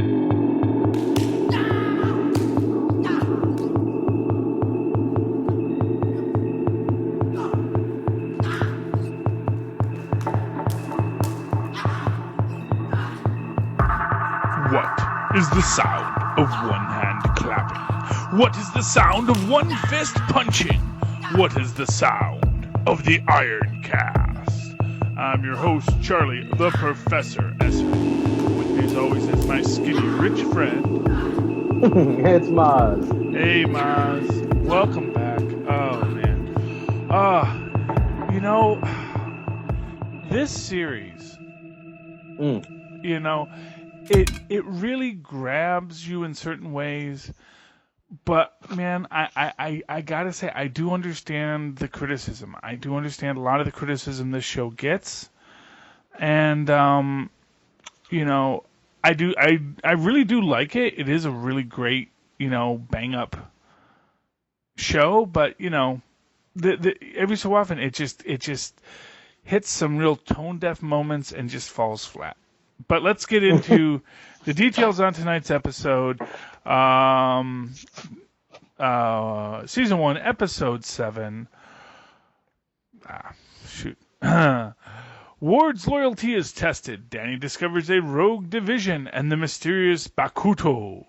What is the sound of one hand clapping? What is the sound of one fist punching? What is the sound of the IronCast? I'm your host, Charlie, the Professor S1e7. With me as always is my skinny rich friend. It's Mozz. Hey, Mozz. Welcome back. Oh, man. This series, it really grabs you in certain ways, but man, I gotta say, I do understand the criticism. I do understand a lot of the criticism this show gets, and I really do like it. It is a really great, bang up show, but every so often it just hits some real tone deaf moments and just falls flat. But let's get into the details on tonight's episode. Season 1, Episode 7. Ward's loyalty is tested. Danny discovers a rogue division, and the mysterious Bakuto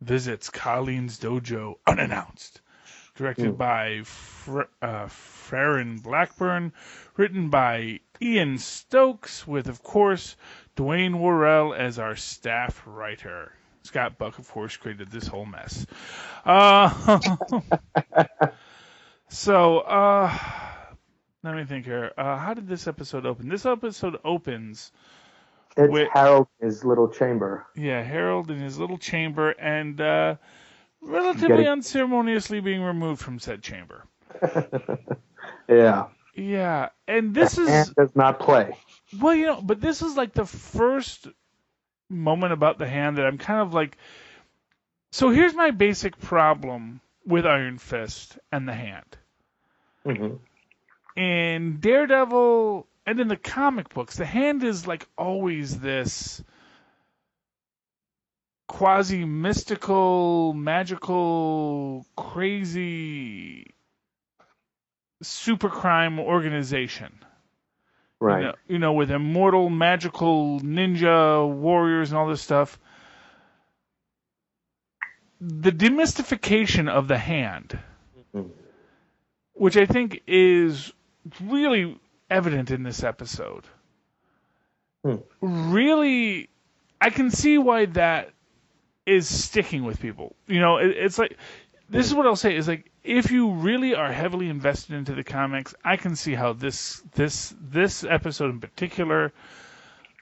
visits Colleen's dojo unannounced. Directed by Farron Blackburn. Written by Ian Stokes, with, of course, Dwayne Worrell as our staff writer. Scott Buck, of course, created this whole mess. Let me think here. How did this episode open? This episode opens with Harold in his little chamber. Yeah, Harold in his little chamber, and relatively unceremoniously being removed from said chamber. Yeah. Yeah, and this does not play. Well, but this is like the first moment about the hand that I'm kind of like. So here's my basic problem with Iron Fist and the hand. Mm-hmm. In Daredevil and in the comic books, the hand is like always this quasi-mystical, magical, crazy super crime organization. Right. With immortal, magical ninja warriors and all this stuff. The demystification of the hand, which I think is really evident in this episode, really, I can see why that is sticking with people. It's like, this is what I'll say, is like, if you really are heavily invested into the comics, I can see how this episode in particular,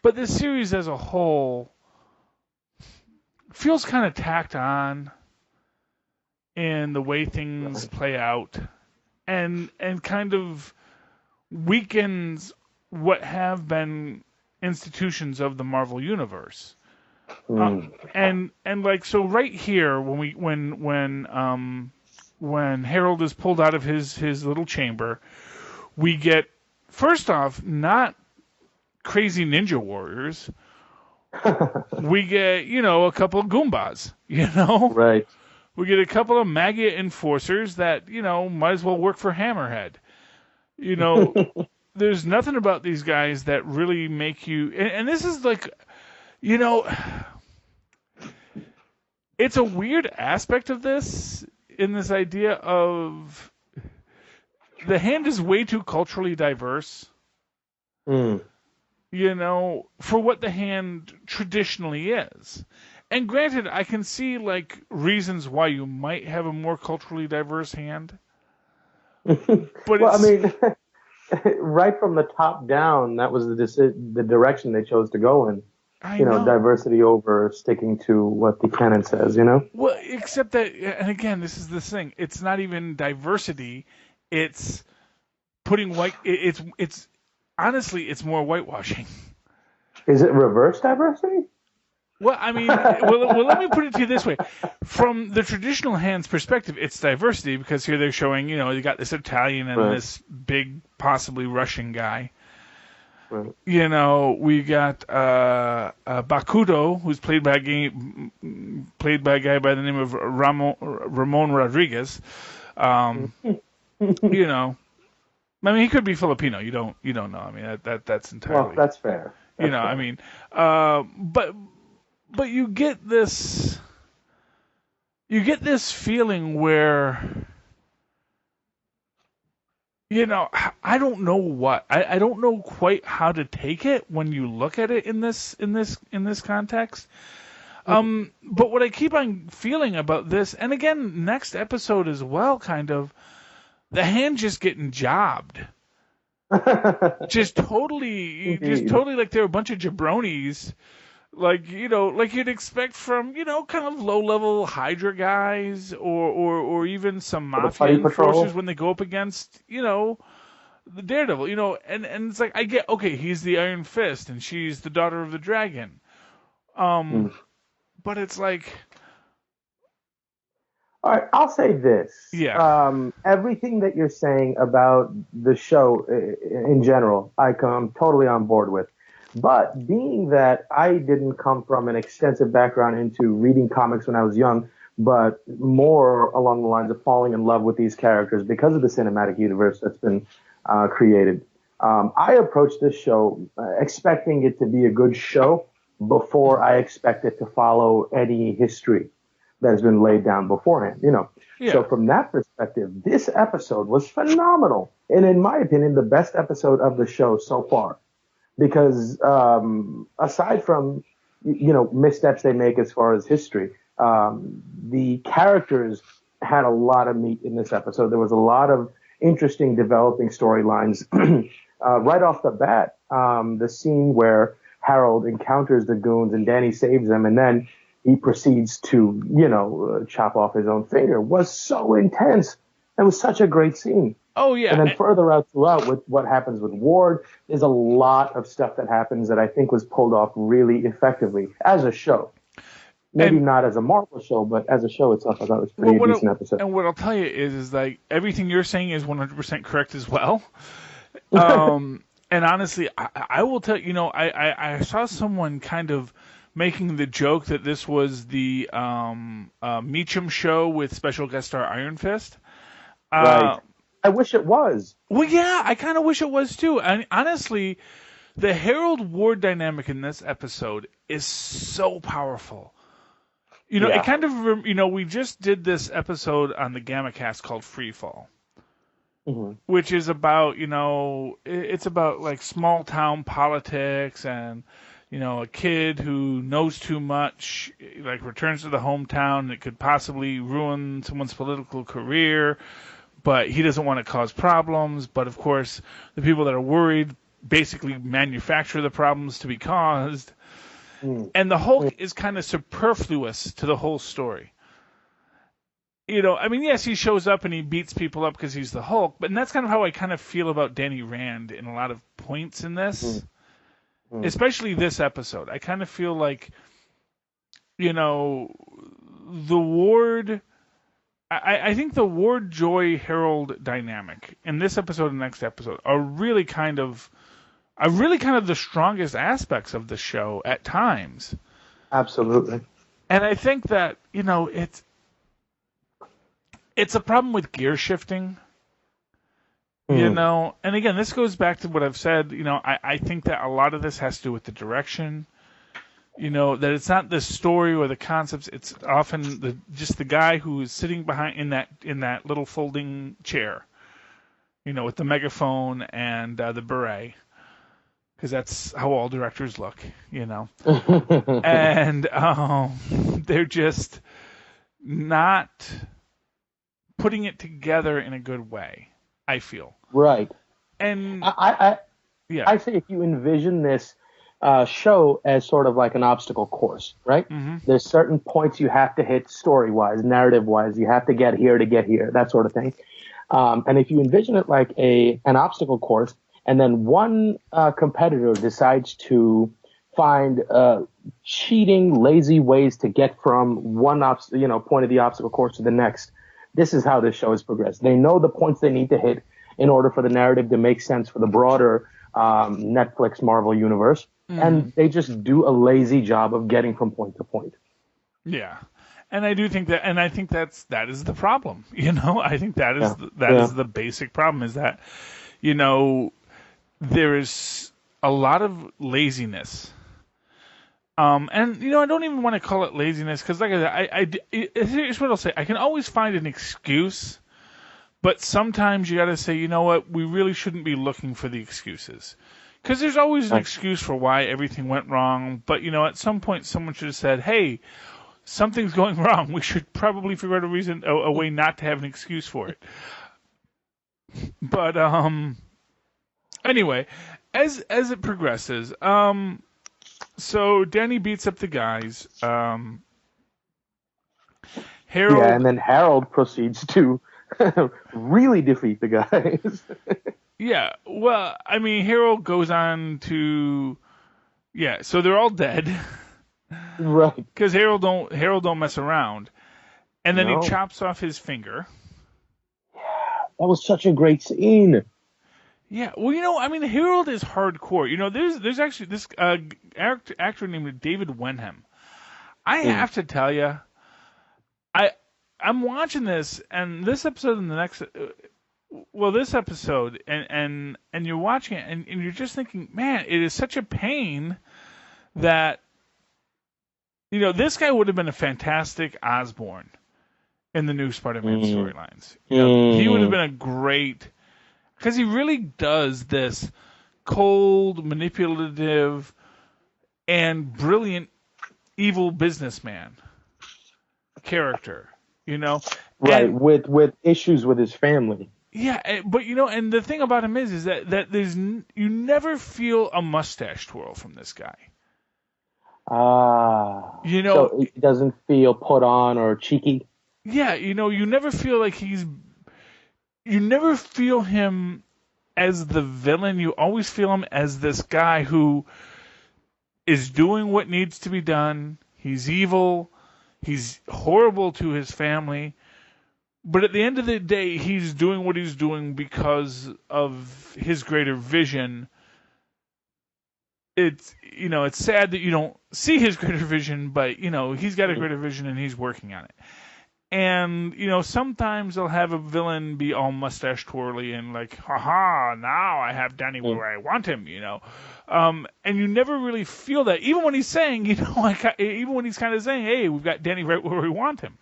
but this series as a whole, feels kind of tacked on in the way things play out, and kind of weakens what have been institutions of the Marvel Universe. And like, so right here, when Harold is pulled out of his little chamber, we get, first off, not crazy ninja warriors. We get, a couple of Goombas, Right. We get a couple of MAGA enforcers that, might as well work for Hammerhead. There's nothing about these guys that really make you, and this is like, it's a weird aspect of this, in this idea of the hand is way too culturally diverse. For what the hand traditionally is. And granted, I can see like reasons why you might have a more culturally diverse hand. But right from the top down, that was the direction they chose to go in. I know. Diversity over sticking to what the canon says, Well, except that, and again, this is the thing. It's not even diversity. It's putting white. It's honestly, it's more whitewashing. Is it reverse diversity? Well, I mean, let me put it to you this way. From the traditional hand's perspective, it's diversity, because here they're showing, you got this Italian and this big, possibly Russian guy. Right. You know, we got Bakudo, who's played by a guy by the name of Ramon Rodriguez. You know, I mean, he could be Filipino. You don't know. I mean, that's entirely. Well, that's fair. That's fair. I mean, but you get this feeling where, you know, I don't know what I don't know quite how to take it when you look at it in this context. But what I keep on feeling about this, and again, next episode as well, kind of, the hand just getting jobbed. just totally like they're a bunch of jabronis, like, you know, like you'd expect from, you know, kind of low-level Hydra guys or even some mafia enforcers when they go up against, you know, the Daredevil, you know, and it's like, I get, okay, he's the Iron Fist and she's the daughter of the Dragon. But it's like... All right, I'll say this. Yeah. Everything that you're saying about the show in general, I'm totally on board with. But being that I didn't come from an extensive background into reading comics when I was young, but more along the lines of falling in love with these characters because of the cinematic universe that's been created, I approached this show expecting it to be a good show before I expect it to follow any history that has been laid down beforehand, you know. Yeah. So from that perspective, this episode was phenomenal. And in my opinion, the best episode of the show so far. Because aside from, you know, missteps they make as far as history, the characters had a lot of meat in this episode. There was a lot of interesting developing storylines. Right off the bat, the scene where Harold encounters the goons and Danny saves them, and then he proceeds to, you know, chop off his own finger, was so intense. It was such a great scene. Oh, yeah. And then further out throughout with what happens with Ward, there's a lot of stuff that happens that I think was pulled off really effectively as a show. Maybe not as a Marvel show, but as a show itself, I thought it was a pretty decent episode. And what I'll tell you is like everything you're saying is 100% correct as well. And honestly, I will tell you, know, I saw someone kind of making the joke that this was the Meacham show with special guest star Iron Fist. Right. I wish it was. Well, yeah, I kind of wish it was too. And honestly, the Harold Ward dynamic in this episode is so powerful. You know, it kind of, you know, we just did this episode on the Gamma Cast called Freefall. Which is about, you know, it's about like small town politics and, you know, a kid who knows too much, like returns to the hometown and it could possibly ruin someone's political career, but he doesn't want to cause problems. But of course, the people that are worried basically manufacture the problems to be caused. And the Hulk is kind of superfluous to the whole story. You know, I mean, yes, he shows up and he beats people up because he's the Hulk, but that's kind of how I kind of feel about Danny Rand in a lot of points in this, especially this episode. I kind of feel like, you know, the Ward, I think the Ward Joy Harold dynamic in this episode and next episode are really kind of the strongest aspects of the show at times. Absolutely. And I think that, you know, it's a problem with gear shifting, you know. And again, this goes back to what I've said. You know, I think that a lot of this has to do with the direction. You know, that it's not the story or the concepts. It's often just the guy who is sitting behind in that little folding chair. You know, with the megaphone and the beret, because that's how all directors look. You know, and they're just not putting it together in a good way, I feel. Right. And I say if you envision this show as sort of like an obstacle course, right? There's certain points you have to hit story-wise, narrative-wise. You have to get here, that sort of thing. And if you envision it like an obstacle course, and then one competitor decides to find cheating, lazy ways to get from one point of the obstacle course to the next, this is how this show has progressed. They know the points they need to hit in order for the narrative to make sense for the broader Netflix Marvel universe, and they just do a lazy job of getting from point to point. Yeah. And I do think that, and I think that is the problem. I think that is the basic problem, is that, there is a lot of laziness. And I don't even want to call it laziness, because like I said, here's what I'll say: I can always find an excuse, but sometimes you got to say, you know what, we really shouldn't be looking for the excuses, because there's always an excuse for why everything went wrong. But at some point, someone should have said, hey, something's going wrong. We should probably figure out a way not to have an excuse for it. But anyway, as it progresses, so Danny beats up the guys. Harold, and then Harold proceeds to really defeat the guys. Yeah, well, I mean, Harold goes on to, so they're all dead. Right. Because Harold don't mess around, and then he chops off his finger. Yeah, that was such a great scene. Yeah, well, I mean, Harold is hardcore. There's actually this actor named David Wenham. I have to tell you, I'm watching this, and this episode and the next, this episode, and you're watching it, and you're just thinking, man, it is such a pain that. This guy would have been a fantastic Osborn in the new Spider-Man storylines. He would have been a great, because he really does this cold, manipulative, and brilliant evil businessman character. Right, and, with issues with his family. Yeah, but and the thing about him is that you never feel a mustache twirl from this guy. So it doesn't feel put on or cheeky. Yeah, you never feel like you never feel him as the villain. You always feel him as this guy who is doing what needs to be done. He's evil. He's horrible to his family. But at the end of the day, he's doing what he's doing because of his greater vision. It's sad that you don't see his greater vision, but he's got a greater vision and he's working on it. And sometimes they'll have a villain be all mustache twirly and like, haha, now I have Danny where I want him, and you never really feel that, even when he's saying, even when he's kind of saying, hey, we've got Danny right where we want him.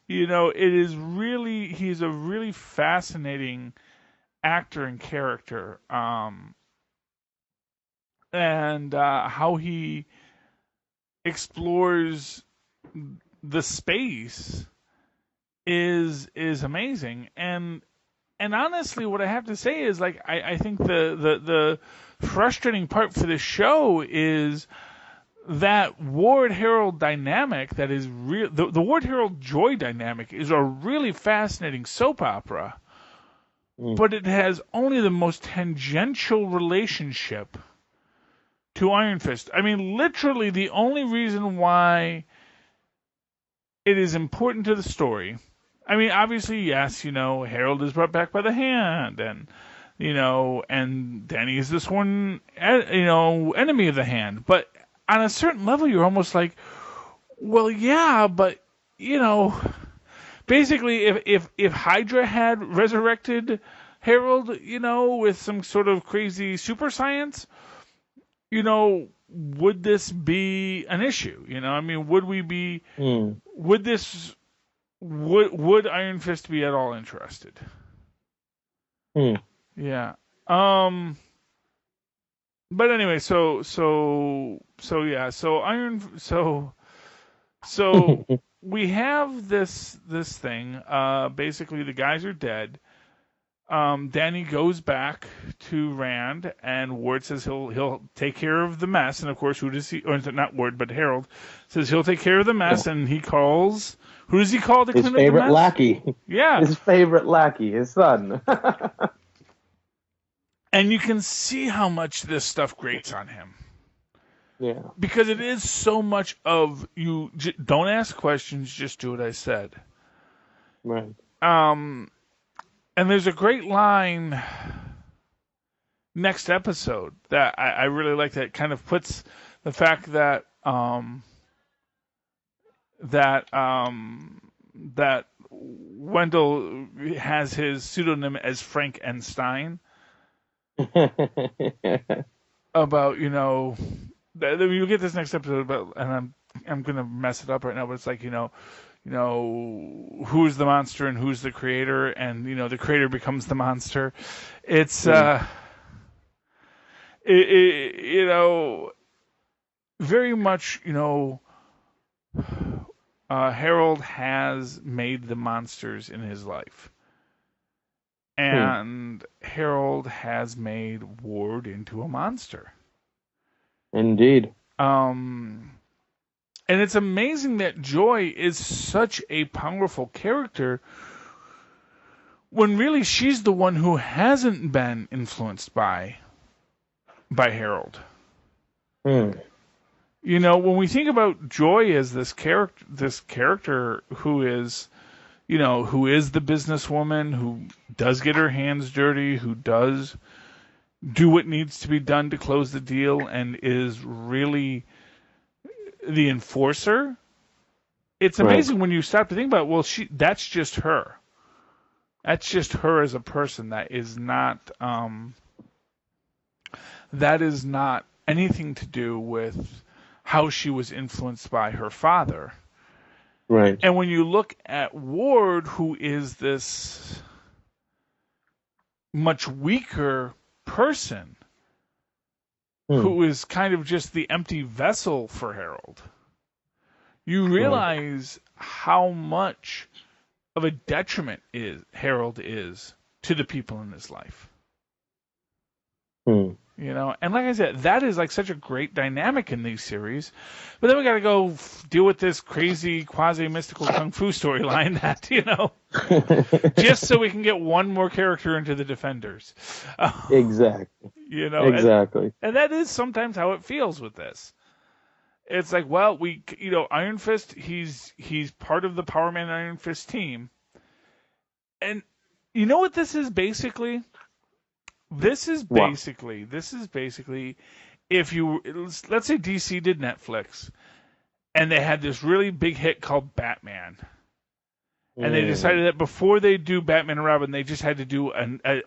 It is really, he's a really fascinating actor and character. And how he explores the space is amazing. And honestly, what I have to say is, like, I think the frustrating part for this show is that Ward Harold dynamic that is real. The Ward Harold Joy dynamic is a really fascinating soap opera, but it has only the most tangential relationship to Iron Fist. I mean, literally, the only reason why it is important to the story. I mean, obviously, yes, Harold is brought back by the Hand, and and Danny is this one, enemy of the Hand. But on a certain level, you're almost like, well, yeah, but basically, if Hydra had resurrected Harold, with some sort of crazy super science, would this be an issue? I mean, would we be? Would this? Would Iron Fist be at all interested? Yeah. But anyway, so we have this thing. Basically, the guys are dead. Danny goes back to Rand, and Ward says he'll take care of the mess. And of course, who does he? Or not Ward, but Harold says he'll take care of the mess. And he calls. Who does he call to clean up the mess? His favorite lackey. Yeah, his favorite lackey, his son. And you can see how much this stuff grates on him. Yeah. Because it is so much of you. Don't ask questions. Just do what I said. Right. And there's a great line next episode that I really like, that kind of puts the fact that that Wendell has his pseudonym as Frank N. Stein, about, you get this next episode about, and I'm gonna mess it up right now, but it's like, who's the monster and who's the creator, and the creator becomes the monster. It's very much, Harold has made the monsters in his life. And Harold has made Ward into a monster. Indeed. And it's amazing that Joy is such a powerful character when really she's the one who hasn't been influenced by Harold. When we think about Joy as this character who is, who is the businesswoman, who does get her hands dirty, who does do what needs to be done to close the deal, and is really the enforcer. It's amazing when you stop to think about, well, that's just her. That's just her as a person. That is not anything to do with how she was influenced by her father. Right. And when you look at Ward, who is this much weaker person, who is kind of just the empty vessel for Harold, you realize how much of a detriment Harold is to the people in his life. And like I said, that is like such a great dynamic in these series. But then we got to go deal with this crazy quasi-mystical kung fu storyline that, just so we can get one more character into the Defenders. Exactly. Exactly. And that is sometimes how it feels with this. It's like, well, Iron Fist, he's part of the Power Man Iron Fist team. And you know what this is basically? This is basically, if let's say DC did Netflix, and they had this really big hit called Batman, and they decided that before they do Batman and Robin, they just had to do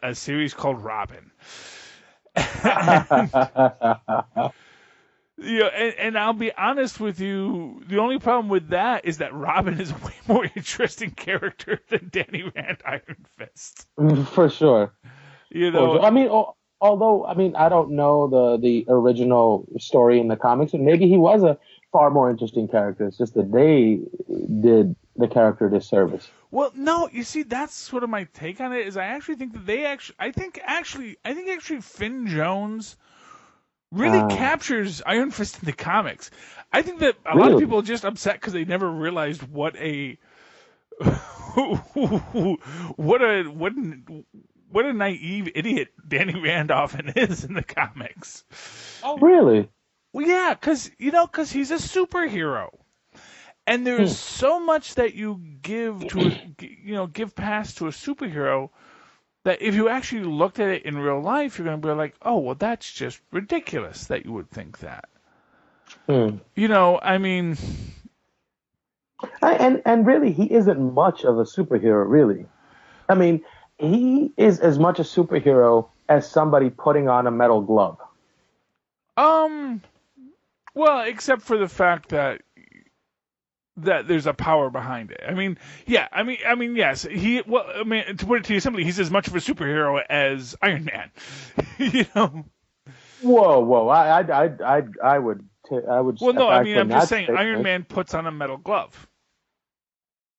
a series called Robin. And I'll be honest with you, the only problem with that is that Robin is a way more interesting character than Danny Rand Iron Fist. For sure. I mean, although I don't know the original story in the comics, and maybe he was a far more interesting character. It's just that they did the character disservice. Well, no, you see, that's sort of my take on it. Is I actually think that I think Finn Jones really captures Iron Fist in the comics. I think that a lot of people are just upset because they never realized what a naive idiot Danny Randolph is in the comics. Oh, really? Well, yeah, because he's a superhero, and there's so much that you give past to a superhero that if you actually looked at it in real life, you're going to be like, oh, well, that's just ridiculous that you would think that. I mean, and really, he isn't much of a superhero, really. I mean, he is as much a superhero as somebody putting on a metal glove. Well, except for the fact that there's a power behind it. I mean, yeah. I mean, yes. To put it to you simply, he's as much of a superhero as Iron Man. Whoa! I would. Well, no. I mean, I'm just saying, Iron Man puts on a metal glove.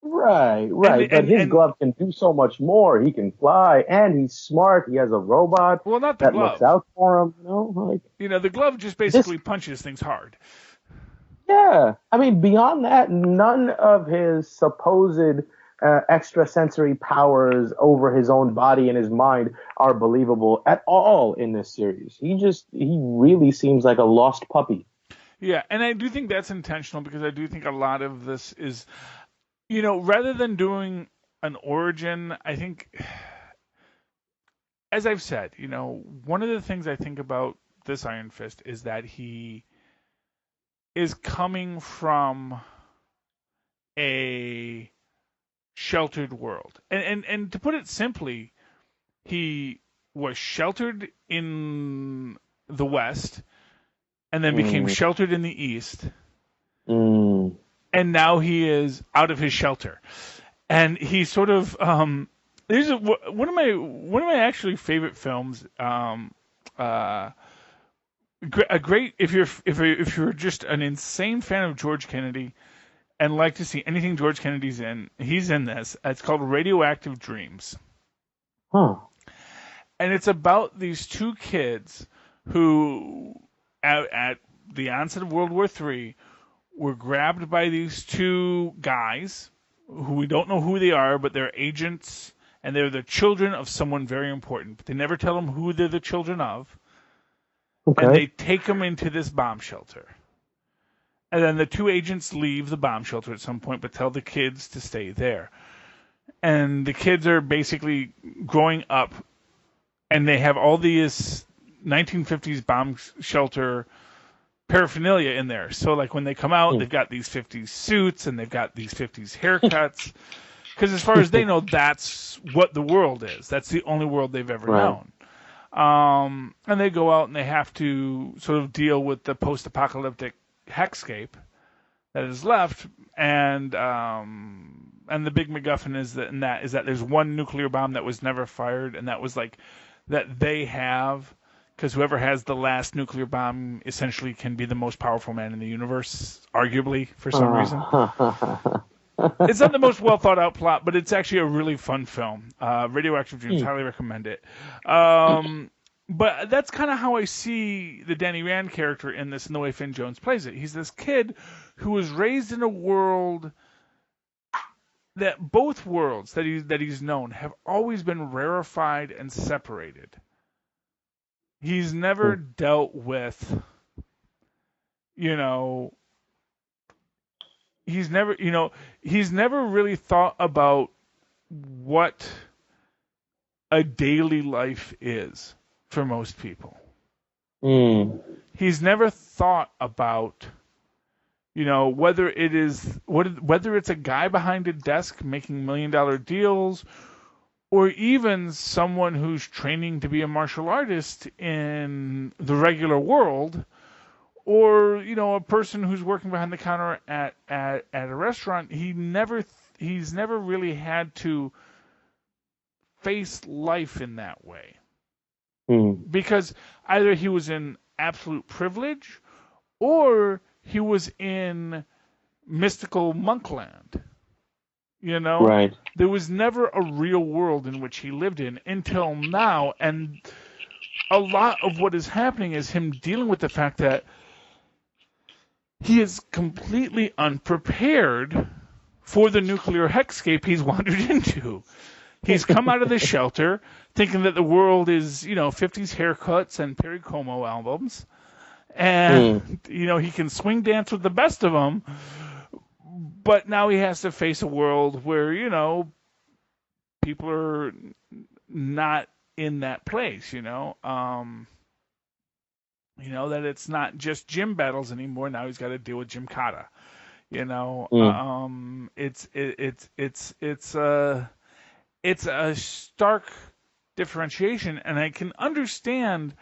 Right. But his glove can do so much more. He can fly, and he's smart. He has a robot not the that glove. looks out for him. The glove just basically punches things hard. Yeah. I mean, beyond that, none of his supposed extrasensory powers over his own body and his mind are believable at all in this series. He really seems like a lost puppy. Yeah, and I do think that's intentional, because I do think a lot of this is, rather than doing an origin, I think as I've said, one of the things I think about this Iron Fist is that he is coming from a sheltered world. And to put it simply, he was sheltered in the West and then became sheltered in the East. And now he is out of his shelter. And he sort of there's one of my actually favorite films, a great if you're just an insane fan of George Kennedy and like to see anything George Kennedy's in, he's in this. It's called Radioactive Dreams. Huh. And it's about these two kids who, at the onset of World War III, were grabbed by these two guys who we don't know who they are, but they're agents, and they're the children of someone very important. But they never tell them who they're the children of. Okay. And they take them into this bomb shelter. And then the two agents leave the bomb shelter at some point, but tell the kids to stay there. And the kids are basically growing up, and they have all these 1950s bomb shelter paraphernalia in there. So, like, when they come out, they've got these 50s suits, and they've got these 50s haircuts. Because as far as they know, that's what the world is. That's the only world they've ever known. And they go out, and they have to sort of deal with the post-apocalyptic hexscape that is left, and the big MacGuffin is that there's one nuclear bomb that was never fired, and that was like that they have, because whoever has the last nuclear bomb essentially can be the most powerful man in the universe, arguably, for some reason. It's not the most well thought out plot, but it's actually a really fun film. Radioactive Dreams, highly recommend it. But that's kind of how I see the Danny Rand character in this, and the way Finn Jones plays it. He's this kid who was raised in a world that both worlds that he's known have always been rarefied and separated. He's never dealt with, he's never really thought about what a daily life is for most people. He's never thought about, whether it's a guy behind a desk making $1 million deals, or even someone who's training to be a martial artist in the regular world, or a person who's working behind the counter at a restaurant. He's never really had to face life in that way. Because either he was in absolute privilege, or he was in mystical monkland. Right. There was never a real world in which he lived in until now, and a lot of what is happening is him dealing with the fact that he is completely unprepared for the nuclear hexscape he's wandered into. He's come out of the shelter thinking that the world is, 50s haircuts and Perry Como albums. And, he can swing dance with the best of them. But now he has to face a world where, people are not in that place, that it's not just gym battles anymore. Now he's got to deal with Gymkata. It's a stark differentiation, and I can understand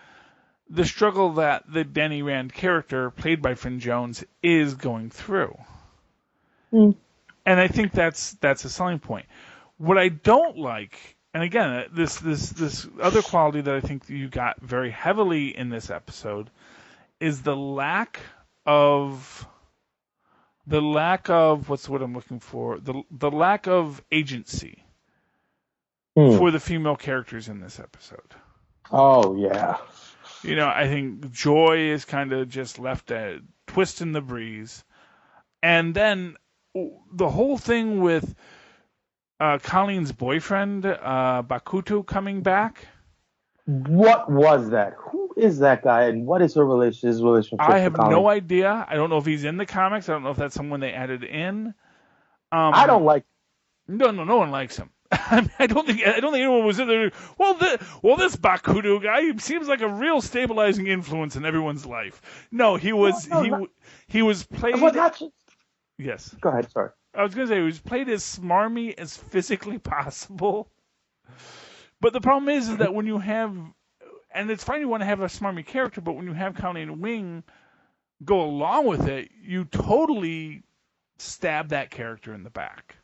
the struggle that the Danny Rand character, played by Finn Jones, is going through. And I think that's a selling point. What I don't like, and again, this other quality that I think you got very heavily in this episode, is the lack of what's what I'm looking for? The lack of agency for the female characters in this episode. Oh, yeah. I think Joy is kind of just left a twist in the breeze. And then the whole thing with Colleen's boyfriend, Bakuto, coming back. What was that? Who is that guy, and what is his relationship I have to Colleen? no idea. I don't know if he's in the comics. I don't know if that's someone they added in. I don't like. No one likes him. I mean, I don't think anyone was in there. Well, this Bakudo guy, he seems like a real stabilizing influence in everyone's life. No, he was he was played. Well, not just, yes. Go ahead. Sorry. I was gonna say he was played as smarmy as physically possible. But the problem is that when you have, and it's fine you want to have a smarmy character, but when you have Colleen Wing go along with it, you totally stab that character in the back.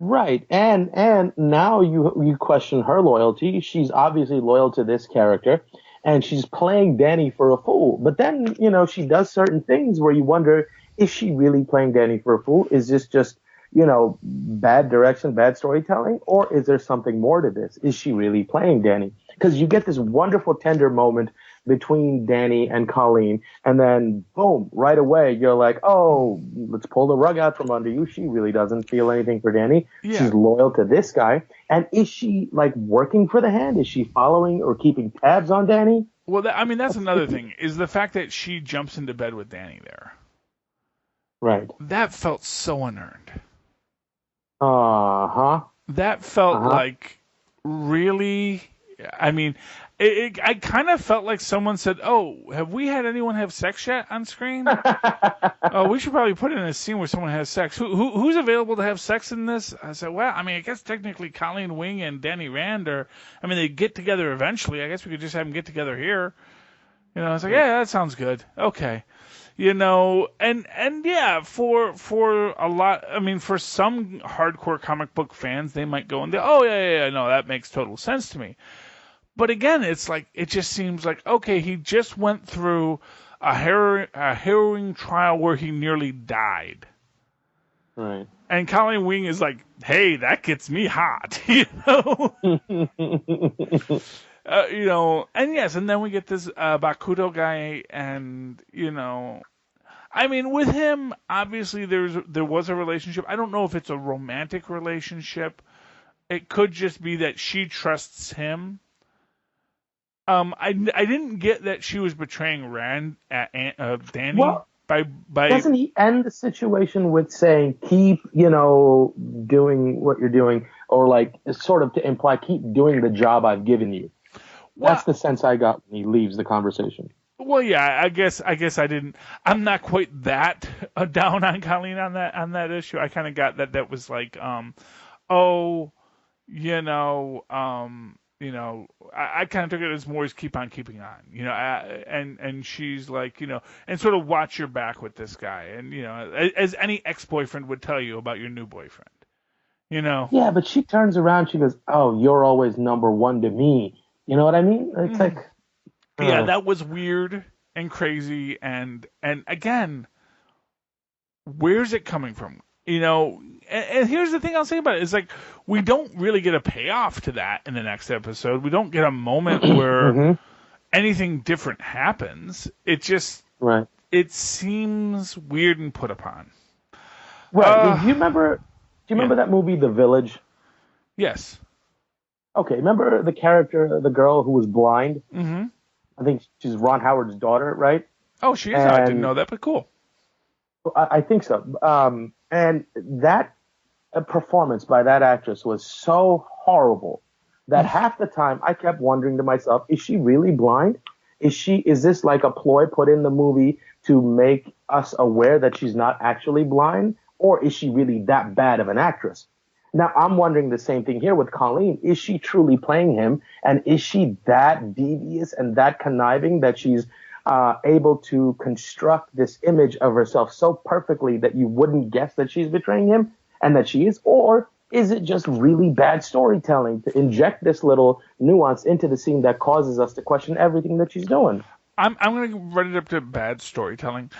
Right, and now you question her loyalty. She's obviously loyal to this character, and she's playing Danny for a fool. But then, she does certain things where you wonder, is she really playing Danny for a fool? Is this just, bad direction, bad storytelling? Or is there something more to this? Is she really playing Danny? Because you get this wonderful tender moment between Danny and Colleen, and then boom, right away you're like, oh, let's pull the rug out from under you. She really doesn't feel anything for Danny. Yeah. She's loyal to this guy. And is she like working for the Hand? Is she following or keeping tabs on Danny? Well, that's another thing, is the fact that she jumps into bed with Danny there. Right. That felt so unearned. Uh-huh. That felt like really, I mean, I kind of felt like someone said, oh, have we had anyone have sex yet on screen? Oh, we should probably put in a scene where someone has sex. Who's available to have sex in this? I said, well, I mean, I guess technically Colleen Wing and Danny Rand they get together eventually. I guess we could just have them get together here. I was like, yeah, that sounds good. Okay. And yeah, for a lot, I mean, for some hardcore comic book fans, they might go and they, oh, yeah, no, that makes total sense to me. But again, it's like, it just seems like, okay, he just went through a harrowing trial where he nearly died. Right. And Colleen Wing is like, hey, that gets me hot, and yes, and then we get this Bakudo guy, and I mean, with him, obviously there was a relationship. I don't know if it's a romantic relationship. It could just be that she trusts him. I didn't get that she was betraying Danny. Well, by doesn't he end the situation with saying, keep doing what you're doing, or like sort of to imply, keep doing the job I've given you? Well, that's the sense I got when he leaves the conversation. Well, yeah, I guess I didn't. I'm not quite that down on Colleen on that issue. I kind of got that was like, I kind of took it as more as keep on keeping on, and she's like, and sort of watch your back with this guy, and as any ex-boyfriend would tell you about your new boyfriend, Yeah, but she turns around, she goes, oh, you're always number one to me. You know what I mean? It's like, yeah, that was weird and crazy, and again, where's it coming from? And here's the thing I'll say about it is like, we don't really get a payoff to that in the next episode. We don't get a moment where anything different happens. It just, it seems weird and put upon. Right. Do you remember that movie, The Village? Yes. Okay, remember the character, the girl who was blind? Mm-hmm. I think she's Ron Howard's daughter, right? Oh, she is? I didn't know that, but cool. I think so. And that performance by that actress was so horrible that half the time I kept wondering to myself, is she really blind? Is this like a ploy put in the movie to make us aware that she's not actually blind? Or is she really that bad of an actress? Now, I'm wondering the same thing here with Colleen. Is she truly playing him? And is she that devious and that conniving that she's able to construct this image of herself so perfectly that you wouldn't guess that she's betraying him and that she is? Or is it just really bad storytelling to inject this little nuance into the scene that causes us to question everything that she's doing? I'm going to run it up to bad storytelling.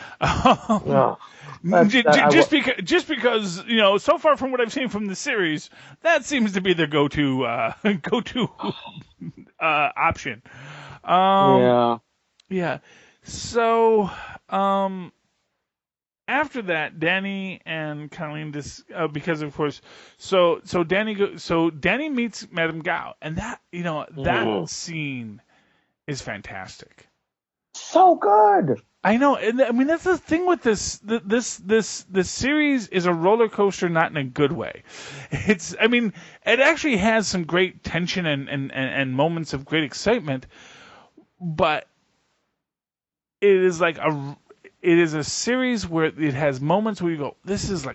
Just because so far from what I've seen from the series, that seems to be their go-to option. Yeah. So after that, Danny and Colleen because of course, so Danny meets Madame Gao, and that that scene is fantastic. So good. I know, and I mean that's the thing with this series is a roller coaster, not in a good way. I mean, it actually has some great tension and moments of great excitement, but it is it is a series where it has moments where you go, this is.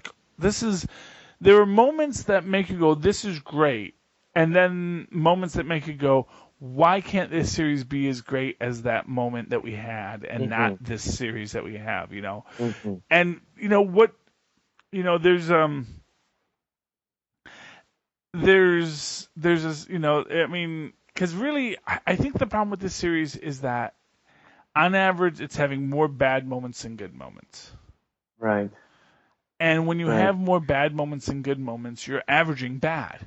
There are moments that make you go, this is great, and then moments that make you go, why can't this series be as great as that moment that we had and not this series that we have, And what, there's this, I mean, because really, I think the problem with this series is that on average, it's having more bad moments than good moments. Right. And when you have more bad moments than good moments, you're averaging bad.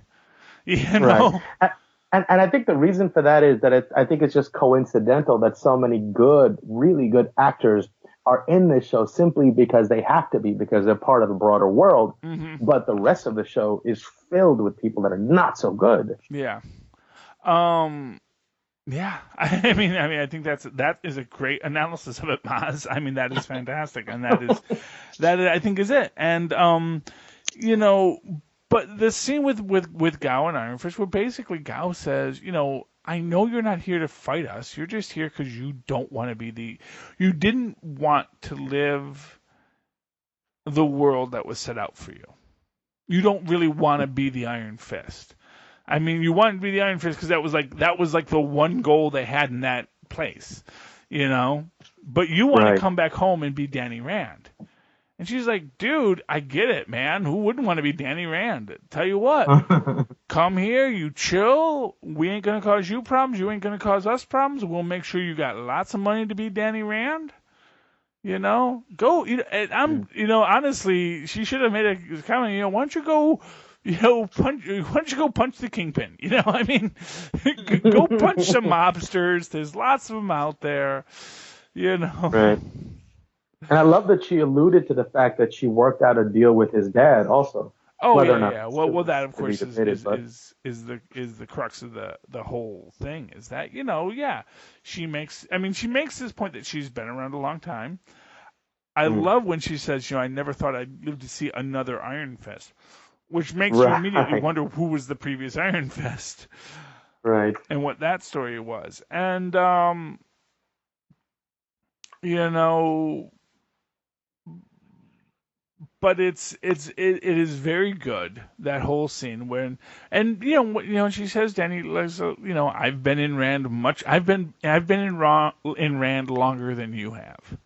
Right. And I think the reason for that is that I think it's just coincidental that so many good, really good actors are in this show simply because they have to be, because they're part of the broader world. Mm-hmm. But the rest of the show is filled with people that are not so good. Yeah. Yeah. I mean, I think that is a great analysis of it, Mozz. I mean, that is fantastic, and that I think is it. And but the scene with Gao and Iron Fist, where basically Gao says, I know you're not here to fight us. You're just here because you don't want to be you didn't want to live the world that was set out for you. You don't really want to be the Iron Fist. I mean, you want to be the Iron Fist because that was like the one goal they had in that place, But you want to come back home and be Danny Rand. And she's like, dude, I get it, man. Who wouldn't want to be Danny Rand? Tell you what, come here, you chill. We ain't going to cause you problems. You ain't going to cause us problems. We'll make sure you got lots of money to be Danny Rand. Go. Honestly, she should have made a comment. Why don't you go, why don't you go punch the kingpin? I mean, go punch some mobsters. There's lots of them out there. Right. And I love that she alluded to the fact that she worked out a deal with his dad also. Oh yeah. Well, that of course is the crux of the whole thing. Is that she makes this point that she's been around a long time. I love when she says, I never thought I'd live to see another Iron Fist, which makes you immediately wonder who was the previous Iron Fist, right? And what that story was, and but it is very good, that whole scene when she says, Danny, I've been in Rand longer than you have.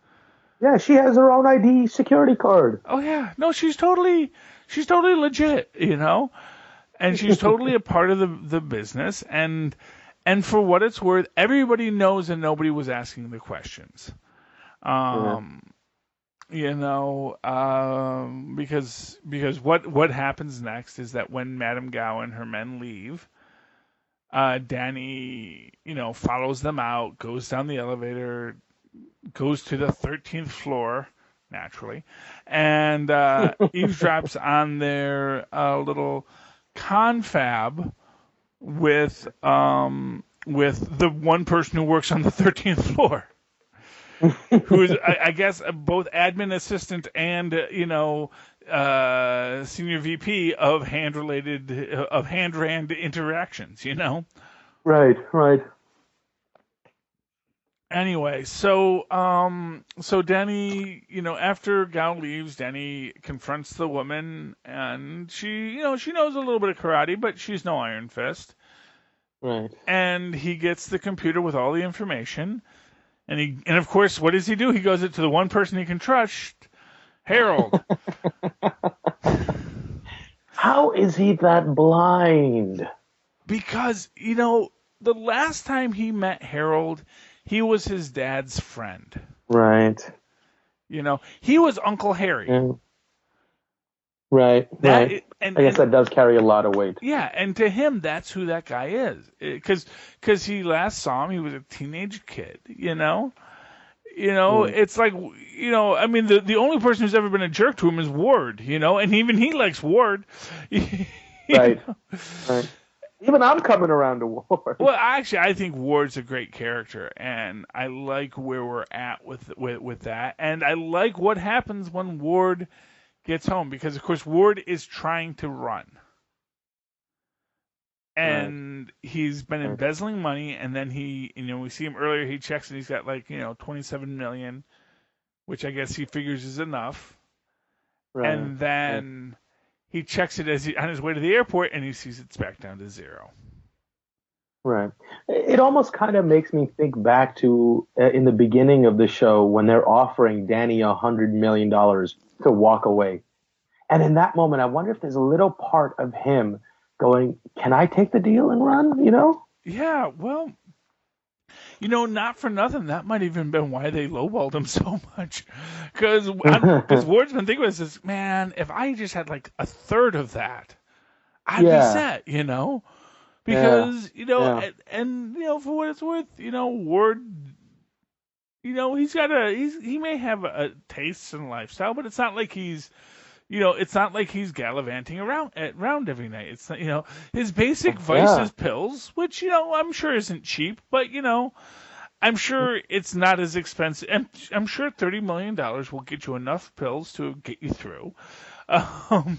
Yeah, she has her own ID security card. Oh yeah, no, she's totally legit, and she's totally a part of the business, and for what it's worth, everybody knows and nobody was asking the questions. Because what happens next is that when Madame Gao and her men leave, Danny, follows them out, goes down the elevator, goes to the 13th floor, naturally, and eavesdrops on their little confab with the one person who works on the 13th floor. Who is, I guess, both admin assistant and senior VP of hand-rand interactions. Right. Anyway, so Danny, after Gao leaves, Danny confronts the woman, and she knows a little bit of karate, but she's no Iron Fist. Right. And he gets the computer with all the information. And of course, what does he do? He goes to the one person he can trust, Harold. How is he that blind? Because, the last time he met Harold, he was his dad's friend. Right. He was Uncle Harry. Yeah. Right. I guess that does carry a lot of weight. Yeah, and to him, that's who that guy is. Because he last saw him, he was a teenage kid. It's like, I mean, the only person who's ever been a jerk to him is Ward. And even he likes Ward. Right. Even I'm coming around to Ward. Well, actually, I think Ward's a great character, and I like where we're at with that, and I like what happens when Ward gets home because, of course, Ward is trying to run, Right. and he's been Right. embezzling money, and then we see him earlier. He checks and he's got 27 million, which I guess he figures is enough, Right. and Right. then he checks it on his way to the airport, and he sees it's back down to zero. Right. It almost kind of makes me think back to in the beginning of the show when they're offering Danny $100 million to walk away. And in that moment, I wonder if there's a little part of him going, "Can I take the deal and run?" You know? Yeah, well, not for nothing. That might even been why they lowballed him so much. Because Ward's been thinking about this, man, if I just had like a third of that, I'd be Yeah. set, Yeah. Because, Yeah. and for what it's worth, Ward, he may have a taste and lifestyle, but it's not like he's gallivanting around every night. It's not, his basic vice Yeah. is pills, which, I'm sure isn't cheap, but, I'm sure it's not as expensive. I'm sure $30 million will get you enough pills to get you through. Um,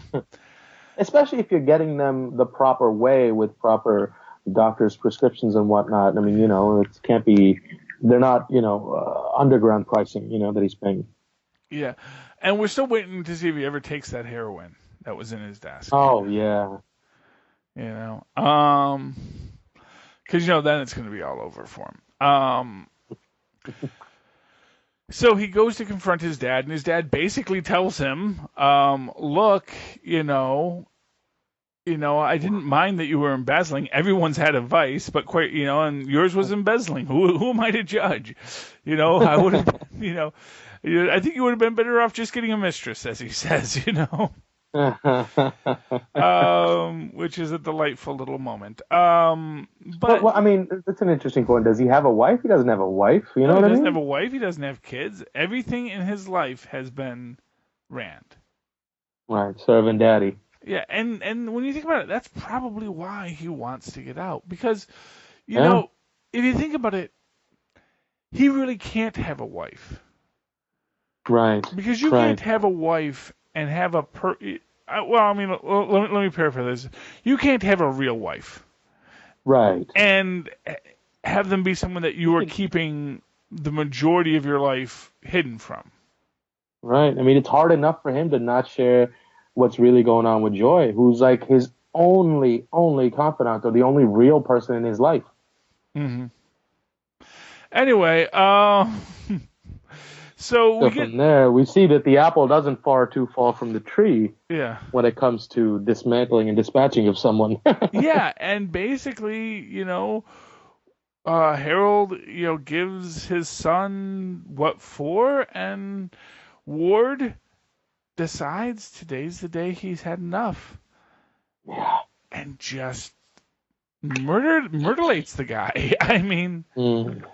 Especially if you're getting them the proper way with proper doctor's prescriptions and whatnot. I mean, it can't be, they're not, underground pricing, that he's paying. yeah. And we're still waiting to see if he ever takes that heroin that was in his desk. Oh, yeah. Because, then it's going to be all over for him. So he goes to confront his dad, and his dad basically tells him, look, I didn't mind that you were embezzling. Everyone's had a vice, but quite, and yours was embezzling. Who am I to judge? I would have, I think you would have been better off just getting a mistress, as he says, which is a delightful little moment. But well, I mean, that's an interesting point. Does he have a wife? He doesn't have a wife. You know no, he what I doesn't mean? have a wife. He doesn't have kids. Everything in his life has been Rand. Right, serving daddy. Yeah, and when you think about it, that's probably why he wants to get out. Because, Yeah. if you think about it, he really can't have a wife. Right. Because you Right. can't have a wife and have well, I mean, let me paraphrase. You can't have a real wife. Right. And have them be someone that you are keeping the majority of your life hidden from. Right. I mean, it's hard enough for him to not share what's really going on with Joy, who's like his only confidant or the only real person in his life. Mm-hmm. Anyway, so from there, we see that the apple doesn't far too fall from the tree. Yeah. When it comes to dismantling and dispatching of someone. Yeah, and basically, Harold, gives his son what for, and Ward decides today's the day he's had enough. Yeah. And just mutilates the guy. I mean, and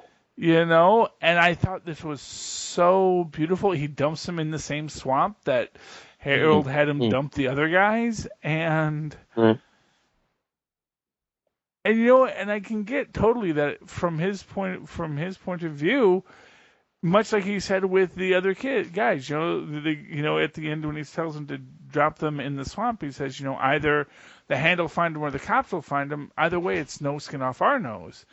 I thought this was so beautiful. He dumps him in the same swamp that Harold had him dump the other guys, and and I can get totally that from his point of view, much like he said with the other guys, at the end when he tells them to drop them in the swamp, he says, either the hand will find them or the cops will find them. Either way, it's no skin off our nose.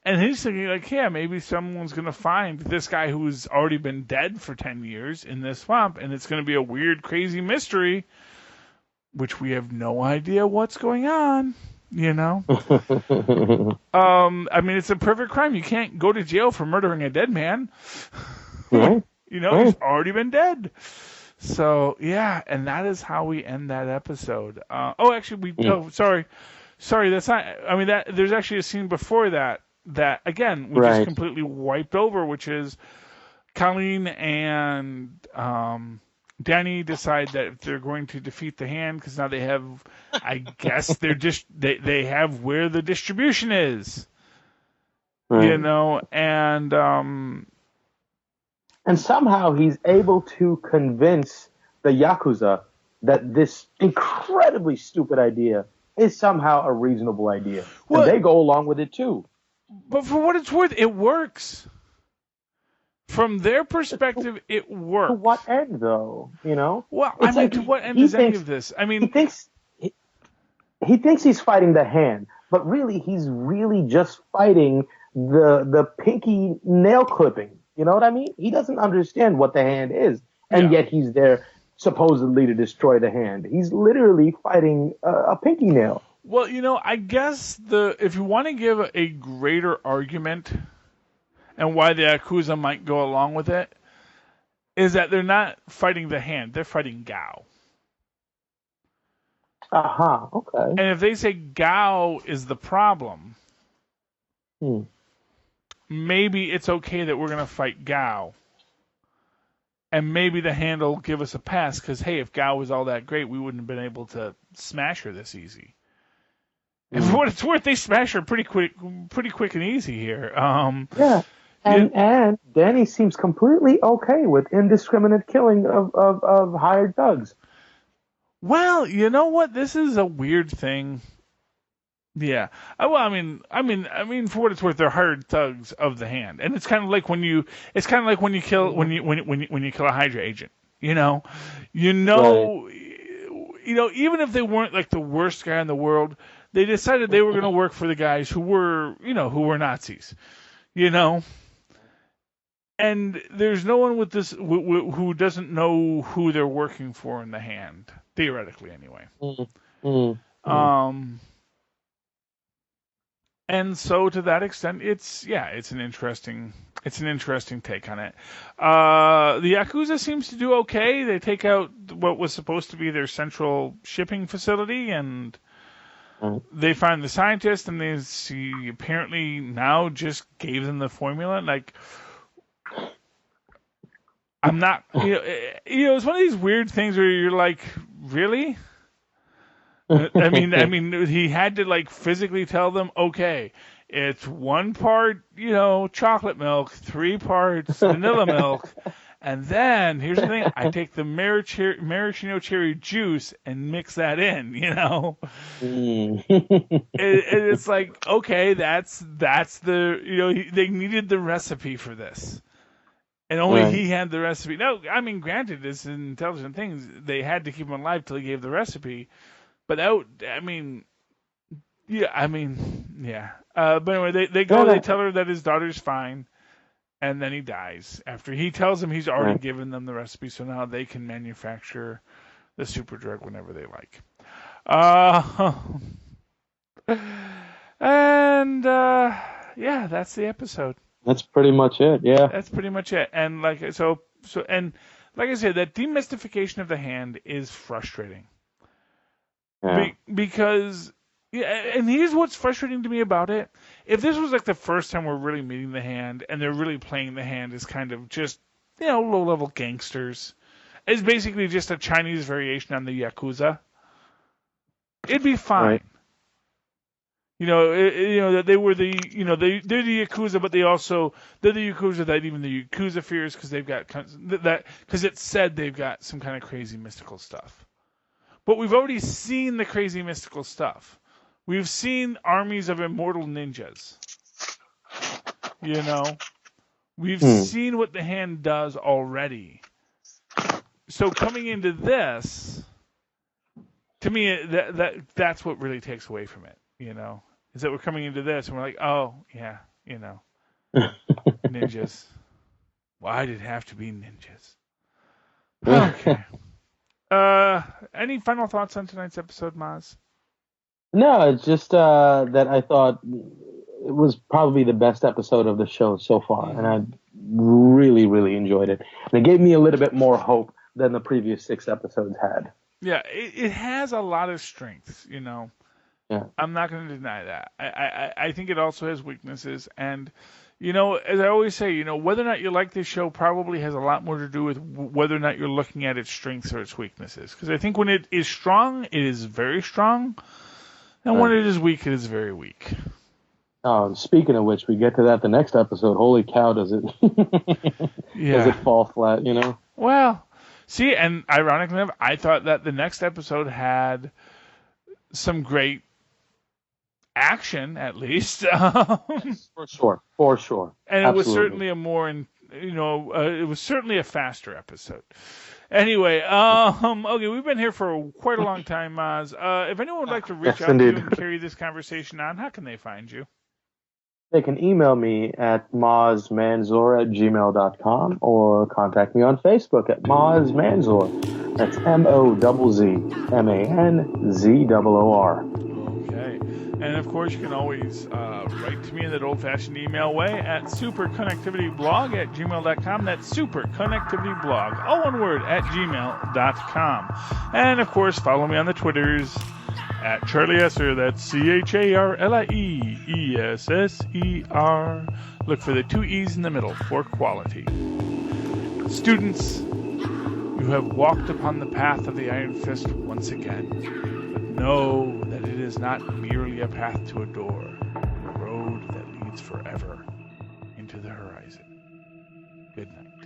And he's thinking, like, yeah, maybe someone's going to find this guy who's already been dead for 10 years in this swamp, and it's going to be a weird, crazy mystery, which we have no idea what's going on, I mean, it's a perfect crime. You can't go to jail for murdering a dead man. Right. He's already been dead. So, yeah, and that is how we end that episode. Sorry, that's not, I mean, there's actually a scene before that, again, we just completely wiped over, which is Colleen and Danny decide that if they're going to defeat the hand, because now they have, I guess, they have where the distribution is, and somehow he's able to convince the Yakuza that this incredibly stupid idea is somehow a reasonable idea. Well, and they go along with it too. But for what it's worth, it works. From their perspective, it works. To what end, though? Well, to what end is any of this? He thinks he's fighting the hand, but really he's really just fighting the pinky nail clipping. You know what I mean? He doesn't understand what the hand is, and yet he's there supposedly to destroy the hand. He's literally fighting a pinky nail. Well, I guess if you want to give a greater argument and why the Yakuza might go along with it, is that they're not fighting the hand, they're fighting Gao. Okay. And if they say Gao is the problem, maybe it's okay that we're going to fight Gao. And maybe the hand will give us a pass, because, hey, if Gao was all that great, we wouldn't have been able to smash her this easy. And for what it's worth, they smash her pretty quick and easy here. And Danny seems completely okay with indiscriminate killing of hired thugs. Well, you know what? This is a weird thing. Yeah. Well, I mean, for what it's worth, they're hired thugs of the hand, and it's kind of like when you kill when you kill a Hydra agent. Right. Even if they weren't like the worst guy in the world, they decided they were going to work for the guys who were Nazis. And there's no one with this who doesn't know who they're working for in the hand, theoretically, anyway. And so to that extent, it's an interesting take on it. The Yakuza seems to do okay. They take out what was supposed to be their central shipping facility, and they find the scientist, and he apparently now just gave them the formula. Like, I'm not, it's one of these weird things where you're like, really? I mean, he had to like physically tell them, okay, it's 1 part, chocolate milk, 3 parts vanilla milk, and then here's the thing: I take the maraschino cherry juice and mix that in. It's like, okay, that's the they needed the recipe for this. And only he had the recipe. No, I mean, granted, it's intelligent things. They had to keep him alive till he gave the recipe. But But anyway, they go. They tell her that his daughter's fine, and then he dies after he tells them he's already given them the recipe. So now they can manufacture the super drug whenever they like. That's the episode. That's pretty much it. Yeah, that's pretty much it. And like I said, that demystification of the hand is frustrating. Yeah. Because, and here's what's frustrating to me about it. If this was like the first time we're really meeting the hand, and they're really playing the hand as kind of just, low-level gangsters, it's basically just a Chinese variation on the Yakuza, it'd be fine. Right. That they were they're the Yakuza, but they're the Yakuza that even the Yakuza fears, because they've got because it's said they've got some kind of crazy mystical stuff. But we've already seen the crazy mystical stuff. We've seen armies of immortal ninjas. We've seen what the hand does already. So coming into this, to me, that's what really takes away from it. Is that we're coming into this and we're like, oh yeah, ninjas. Why did it have to be ninjas? Okay. Any final thoughts on tonight's episode, Mozz? No, it's just that I thought it was probably the best episode of the show so far, and I really, really enjoyed it. And it gave me a little bit more hope than the previous 6 episodes had. Yeah, it has a lot of strengths, Yeah. I'm not going to deny that. I think it also has weaknesses, and as I always say, whether or not you like this show probably has a lot more to do with whether or not you're looking at its strengths or its weaknesses. Because I think when it is strong, it is very strong. And when it is weak, it is very weak. Oh, speaking of which, we get to that the next episode. Holy cow, does it does it fall flat, Well, see, and ironically enough, I thought that the next episode had some great action, at least. Yes, for sure. For sure. And Absolutely. it was certainly a more, it was certainly a faster episode. Anyway, okay, we've been here for quite a long time, Mozz. If anyone would like to reach out to you and carry this conversation on, how can they find you? They can email me at mozzmanzor@gmail.com or contact me on Facebook at Mozz Manzor. That's MOZZMANZOOR. Okay. And of course, you can always write to me in that old-fashioned email way at superconnectivityblog@gmail.com. That's superconnectivityblog, all one word, @gmail.com. And of course, follow me on the Twitters at Charlie Esser. That's CharlieEsser. Look for the 2 E's in the middle for quality. Students, you have walked upon the path of the Iron Fist once again. But know that it is not merely a path to a door, a road that leads forever into the horizon. Good night.